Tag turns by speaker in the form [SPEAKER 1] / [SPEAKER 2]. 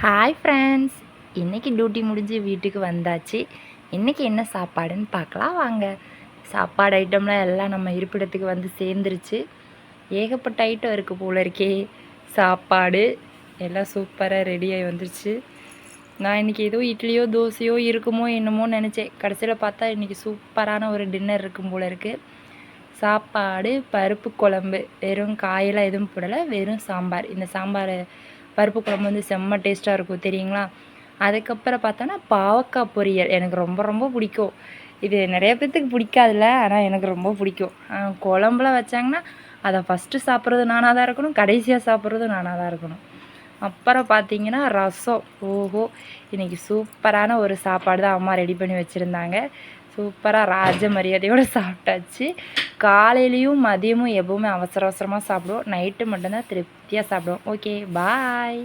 [SPEAKER 1] Hi friends, இன்றைக்கி duty முடிஞ்சு வீட்டுக்கு வந்தாச்சு. இன்றைக்கி என்ன சாப்பாடுன்னு பார்க்கலாம் வாங்க. சாப்பாடு ஐட்டம்லாம் எல்லாம் நம்ம இருப்பிடத்துக்கு வந்து சேர்ந்துருச்சு. ஏகப்பட்ட ஐட்டம் இருக்குது போல இருக்கே. சாப்பாடு எல்லாம் சூப்பராக ரெடியாகி வந்துருச்சு. நான் இன்றைக்கி ஏதோ இட்லியோ தோசையோ இருக்குமோ என்னமோ நினச்சேன். கடைசியில் பார்த்தா இன்றைக்கி சூப்பரான ஒரு டின்னர் இருக்கும் போல இருக்குது. சாப்பாடு, பருப்பு குழம்பு, வெறும் காயெல்லாம் எதுவும் போடலை, வெறும் சாம்பார். இந்த சாம்பார் பருப்பு குழம்பு வந்து செம்ம டேஸ்ட்டாக இருக்கும் தெரியுங்களா. அதுக்கப்புறம் பார்த்தோன்னா பாவக்காய் பொரியல் எனக்கு ரொம்ப ரொம்ப பிடிக்கும். இது நிறைய பேர்த்துக்கு பிடிக்காதுல்ல, ஆனால் எனக்கு ரொம்ப பிடிக்கும். குழம்புலாம் வச்சாங்கன்னா அதை ஃபஸ்ட்டு சாப்பிட்றது நானாக தான் இருக்கணும், கடைசியாக சாப்பிட்றதும் நானாக தான் இருக்கணும். அப்புறம் பார்த்தீங்கன்னா ரசம். ஓஹோ, இன்றைக்கி சூப்பரான ஒரு சாப்பாடு தான் அம்மா ரெடி பண்ணி வச்சுருந்தாங்க. சூப்பராக ராஜ மரியாதையோடு சாப்பிட்டாச்சு. காலையிலையும் மதியமும் எப்போவுமே அவசர அவசரமாக சாப்பிடுவோம். நைட்டு மட்டும்தான் திருப்தியாக சாப்பிடுவோம். ஓகே, பாய்.